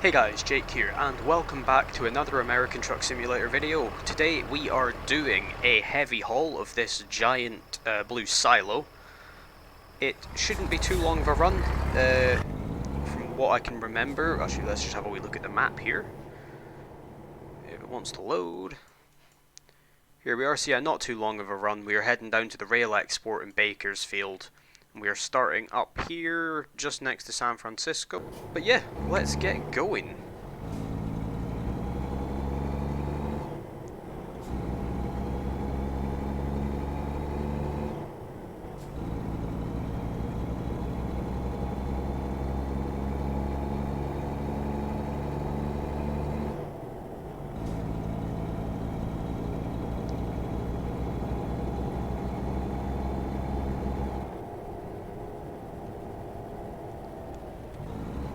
Hey guys, Jake here, and welcome back to another American Truck Simulator video. Today we are doing a heavy haul of this giant blue silo. It shouldn't be too long of a run, from what I can remember. Actually, let's just have a wee look at the map here. If it wants to load. Here we are, so yeah, not too long of a run. We are heading down to the rail export in Bakersfield. We are starting up here, just next to San Francisco. But yeah, let's get going.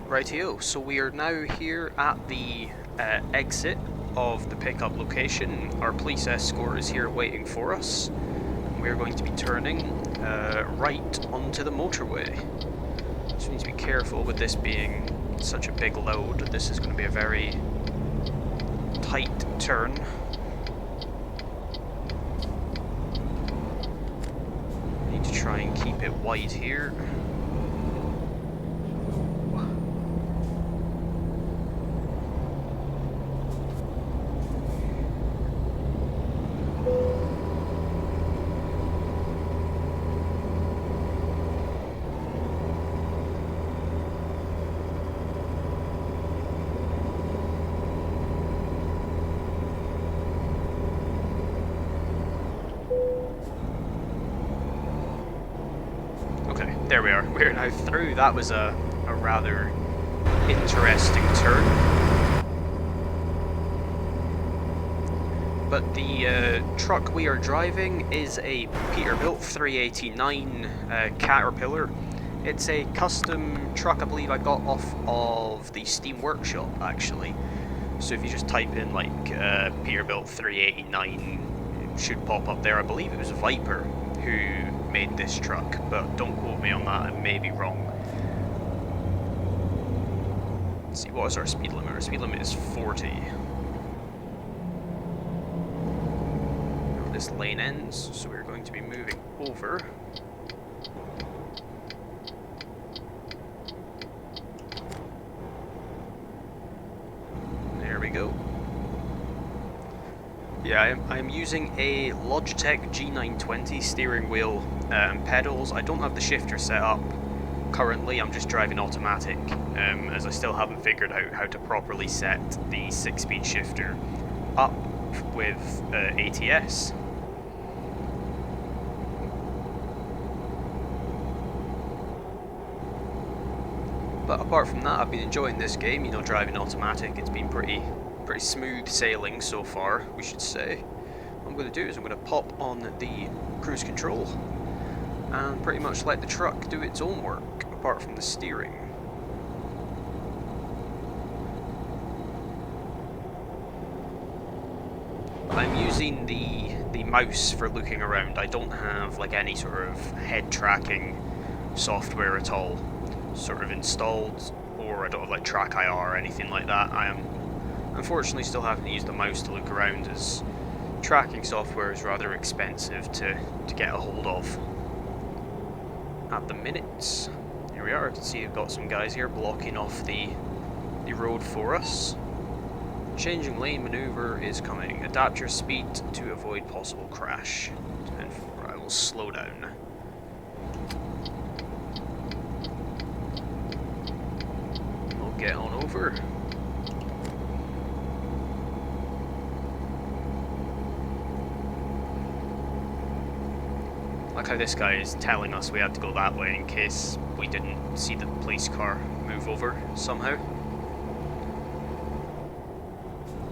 Rightio, so we are now here at the exit of the pickup location. Our police escort is here waiting for us. We are going to be turning right onto the motorway. So we need to be careful with this being such a big load. This is going to be a very tight turn. Need to try and keep it wide here. There we are. We're now through. That was a rather interesting turn. But the truck we are driving is a Peterbilt 389 Caterpillar. It's a custom truck I believe I got off of the Steam Workshop actually. So if you just type in like Peterbilt 389, it should pop up there. I believe it was Viper who made this truck, but don't quote me on that, I may be wrong. Let's see, what is our speed limit? Our speed limit is 40. Now this lane ends, so we're going to be moving over. There we go. Yeah, I'm using a Logitech G920 steering wheel and pedals. I don't have the shifter set up currently, I'm just driving automatic, as I still haven't figured out how to properly set the 6-speed shifter up with ATS. But apart from that, I've been enjoying this game, you know, driving automatic. It's been pretty smooth sailing so far, we should say. What I'm going to do is I'm going to pop on the cruise control and pretty much let the truck do its own work, apart from the steering. I'm using the mouse for looking around. I don't have like any sort of head tracking software at all sort of installed, or I don't have like Track IR or anything like that. I am unfortunately still having to use the mouse to look around, as tracking software is rather expensive to get a hold of at the minute. Here we are, I can see we've got some guys here blocking off the road for us. Changing lane maneuver is coming. Adapt your speed to avoid possible crash. 10-4, I will slow down. We'll get on over. Like how this guy is telling us we had to go that way in case we didn't see the police car move over somehow.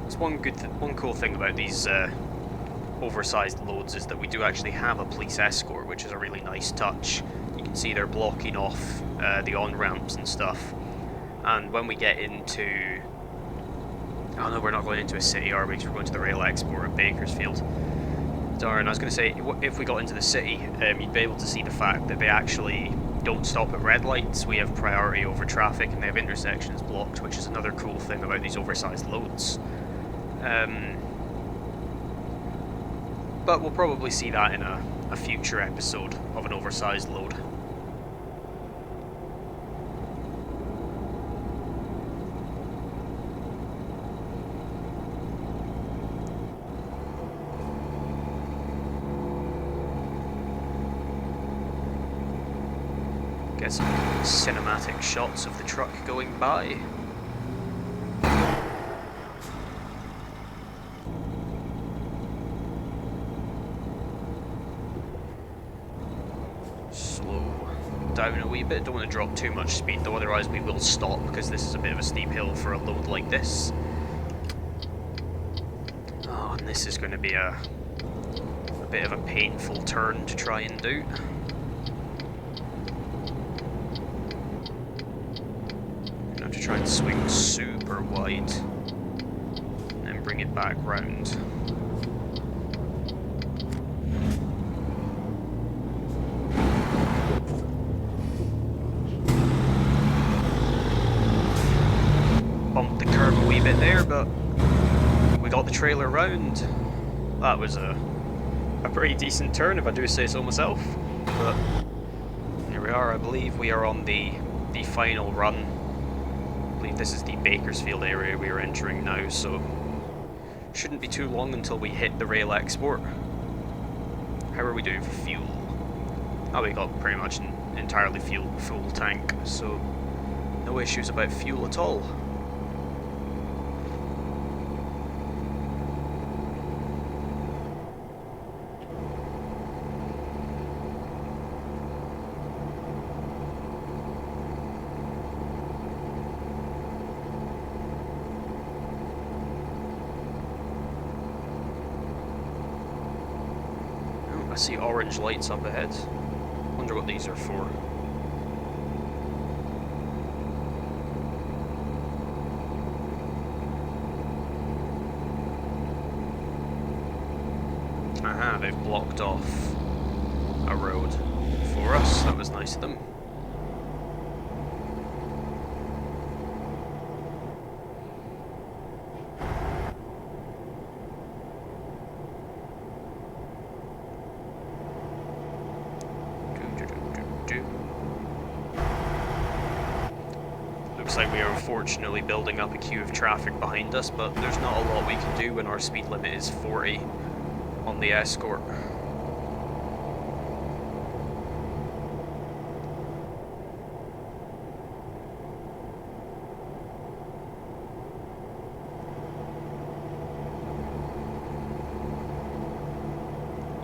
It's one cool thing about these oversized loads is that we do actually have a police escort, which is a really nice touch. You can see they're blocking off the on-ramps and stuff. And when we get into... Oh no, we're not going into a city, are we? Because we're going to the rail export at Bakersfield. Darn, I was going to say, if we got into the city, you'd be able to see the fact that they actually don't stop at red lights, we have priority over traffic, and they have intersections blocked, which is another cool thing about these oversized loads. But we'll probably see that in a future episode of an oversized load. Get some cinematic shots of the truck going by. Slow down a wee bit, don't want to drop too much speed though, otherwise we will stop because this is a bit of a steep hill for a load like this. Oh, and this is going to be a bit of a painful turn to try and do. Try and swing super wide and then bring it back round. Bumped the curb a wee bit there, but we got the trailer round. That was a pretty decent turn, if I do say so myself. But here we are. I believe we are on the final run. I believe this is the Bakersfield area we are entering now, so shouldn't be too long until we hit the rail export. How are we doing for fuel? Oh, we got pretty much an entirely full tank, so no issues about fuel at all. I see orange lights up ahead. Wonder what these are for. Aha, they've blocked off a road for us. That was nice of them. Looks like we are unfortunately building up a queue of traffic behind us, but there's not a lot we can do when our speed limit is 40 on the escort.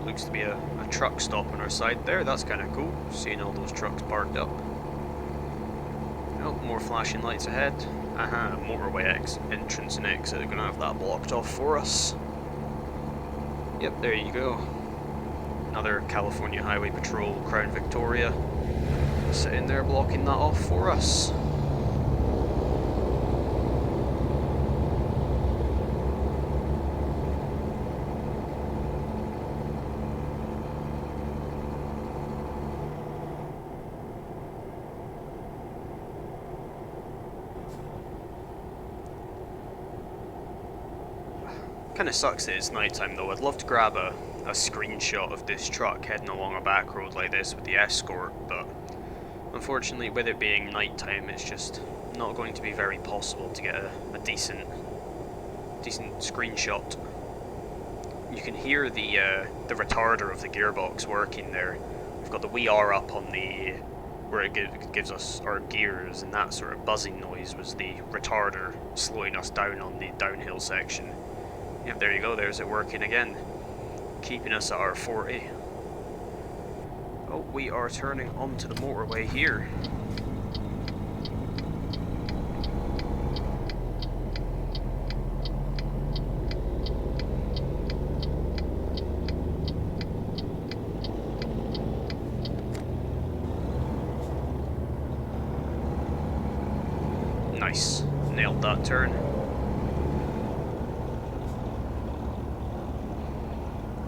Looks to be a truck stop on our side there. That's kind of cool, seeing all those trucks parked up. Oh, more flashing lights ahead. Aha, motorway entrance and exit. They're going to have that blocked off for us. Yep, there you go. Another California Highway Patrol Crown Victoria sitting there blocking that off for us. Kind of sucks that it's nighttime though. I'd love to grab a screenshot of this truck heading along a back road like this with the escort, but unfortunately with it being nighttime it's just not going to be very possible to get a decent screenshot. You can hear the retarder of the gearbox working there. We've got the wee R up on the where it gives us our gears, and that sort of buzzing noise was the retarder slowing us down on the downhill section. Yep, there you go, there's it working again, keeping us at our 40. Oh, we are turning onto the motorway here. Nice, nailed that turn.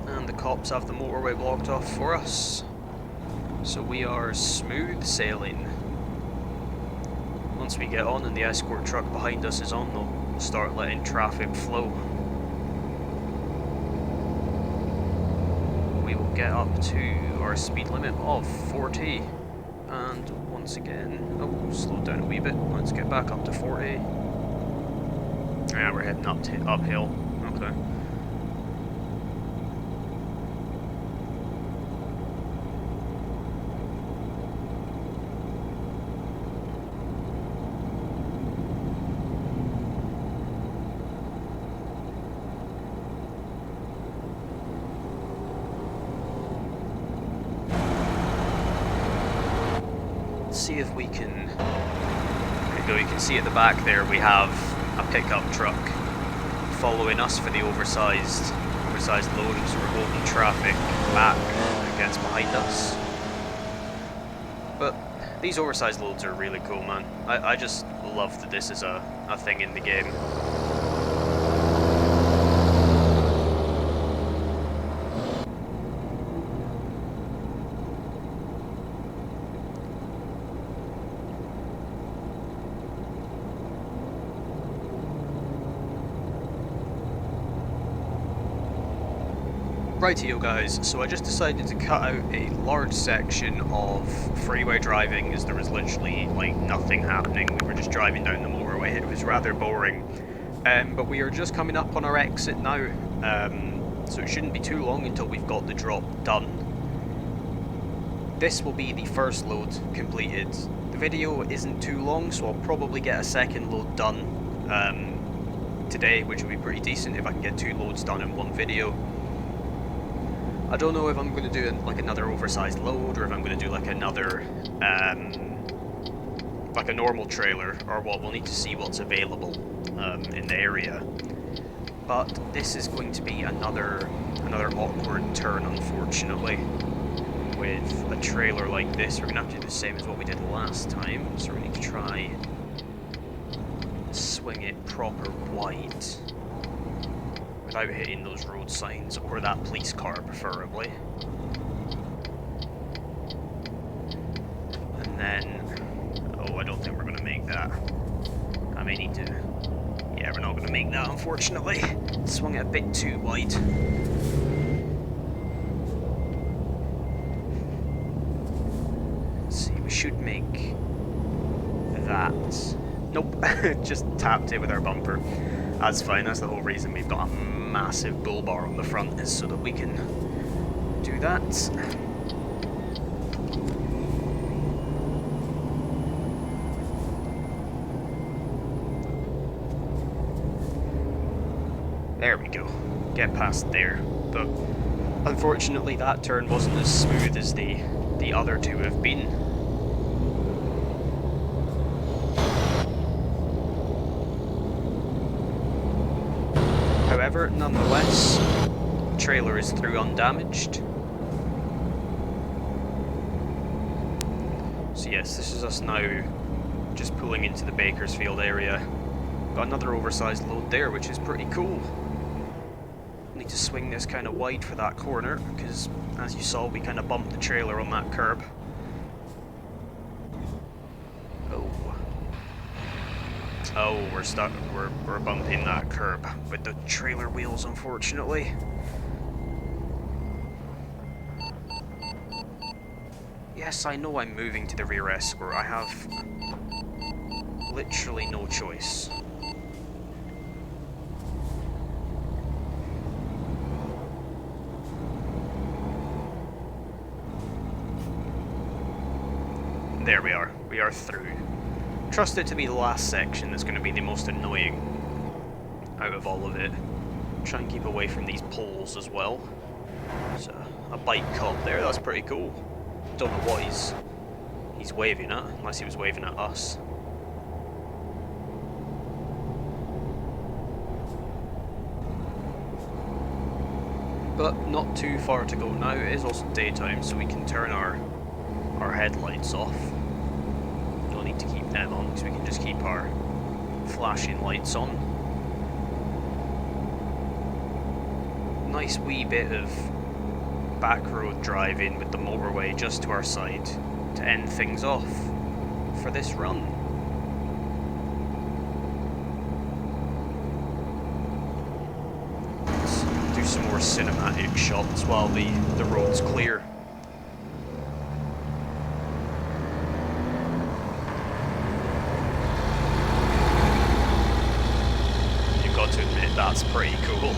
And the cops have the motorway blocked off for us. So we are smooth sailing. Once we get on and the escort truck behind us is on, they'll start letting traffic flow. We will get up to our speed limit of 40. And once again, oh, slow down a wee bit. Let's get back up to 40. Yeah, we're heading uphill. Okay. See if we can. There we go. You can see at the back there we have a pickup truck following us for the oversized load, so we're holding traffic back against behind us. But these oversized loads are really cool, man. I just love that this is a thing in the game. Rightio guys, so I just decided to cut out a large section of freeway driving as there was literally like nothing happening. We were just driving down the motorway. It was rather boring. But we are just coming up on our exit now, so it shouldn't be too long until we've got the drop done. This will be the first load completed. The video isn't too long, so I'll probably get a second load done today, which will be pretty decent if I can get 2 loads done in one video. I don't know if I'm going to do like another oversized load, or if I'm going to do like another, like a normal trailer, or what. We'll need to see what's available in the area. But this is going to be another awkward turn, unfortunately. With a trailer like this, we're going to have to do the same as what we did last time. So we need to try swing it proper wide, without hitting those road signs, or that police car preferably. And then, oh, I don't think we're going to make that. I may need to, yeah, we're not going to make that, unfortunately. Swung it a bit too wide. Let's see, we should make that. Nope, just tapped it with our bumper. That's fine, that's the whole reason we've got a massive bull bar on the front, is so that we can do that. There we go. Get past there. But unfortunately that turn wasn't as smooth as the other two have been. However, nonetheless, the trailer is through undamaged. So yes, this is us now just pulling into the Bakersfield area. Got another oversized load there, which is pretty cool. Need to swing this kind of wide for that corner, because as you saw, we kind of bumped the trailer on that curb. Oh, we're stuck. We're bumping that curb with the trailer wheels, unfortunately. Yes, I know I'm moving to the rear escort. I have literally no choice. There we are. We are through. Trust it to be the last section that's going to be the most annoying out of all of it. Try and keep away from these poles as well. So, a bike cop there, that's pretty cool. Don't know what he's waving at, unless he was waving at us. But not too far to go now. It is also daytime, so we can turn our headlights off. Don't need to keep them on, because we can just keep our flashing lights on. Nice wee bit of back road drive in with the motorway just to our side to end things off for this run. Let's do some more cinematic shots while the road's clear. You've got to admit that's pretty cool.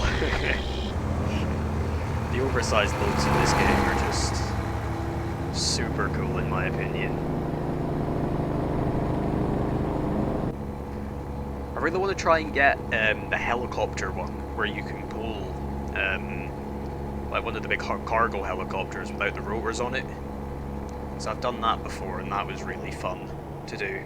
The oversized loads in this game are just super cool in my opinion. I really want to try and get the helicopter one, where you can pull like one of the big cargo helicopters without the rotors on it. So I've done that before and that was really fun to do.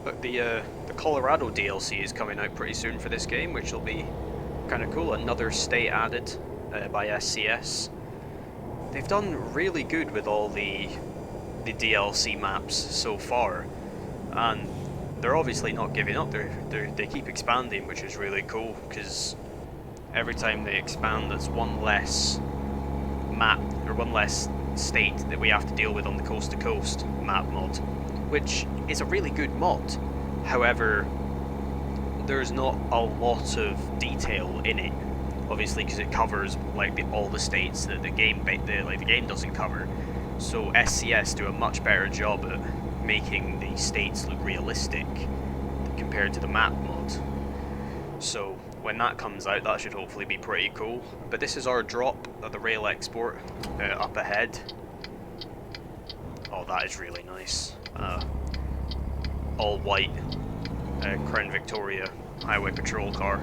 But the Colorado DLC is coming out pretty soon for this game, which will be kind of cool. Another state added by SCS. They've done really good with all the DLC maps so far, and they're obviously not giving up. They keep expanding, which is really cool, because every time they expand, there's one less map or one less state that we have to deal with on the coast to coast map mod, which is a really good mod. However, there's not a lot of detail in it, obviously, because it covers like all the states that the game doesn't cover. So SCS do a much better job at making the states look realistic compared to the map mod. So when that comes out, that should hopefully be pretty cool. But this is our drop of the rail export up ahead. Oh, that is really nice. All white Crown Victoria highway patrol car.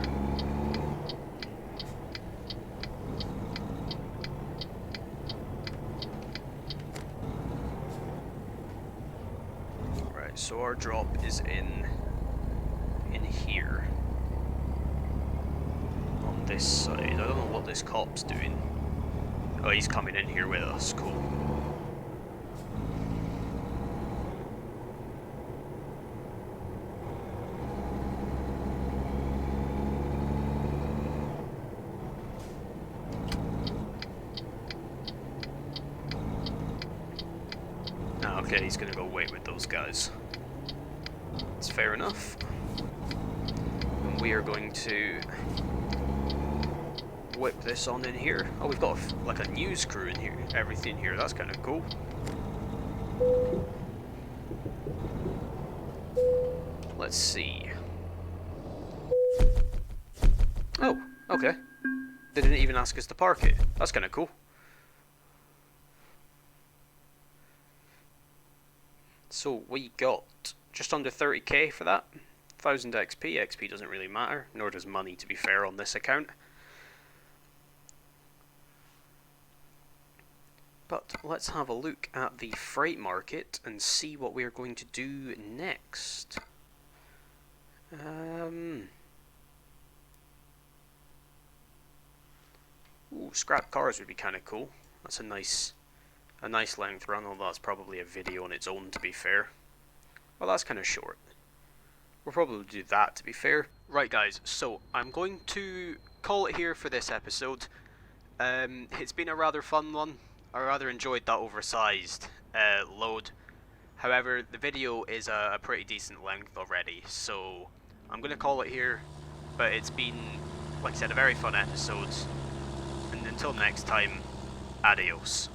Right, so our drop is in here on this side. I don't know what this cop's doing. Oh, he's coming in here with us. Cool. Okay, he's gonna go wait with those guys. It's fair enough. And we are going to whip this on in here. Oh, we've got like a news crew in here, everything here. That's kind of cool. Let's see. Oh, okay. They didn't even ask us to park it. That's kind of cool. So we got just under 30k for that. 1000 XP. XP doesn't really matter, nor does money, to be fair, on this account. But let's have a look at the freight market and see what we are going to do next. Ooh, scrap cars would be kind of cool. That's a nice length run, although that's probably a video on its own, to be fair. Well, that's kind of short. We'll probably do that, to be fair. Right, guys, so I'm going to call it here for this episode. It's been a rather fun one. I rather enjoyed that oversized load. However, the video is a pretty decent length already, so I'm going to call it here. But it's been, like I said, a very fun episode. And until next time, adios.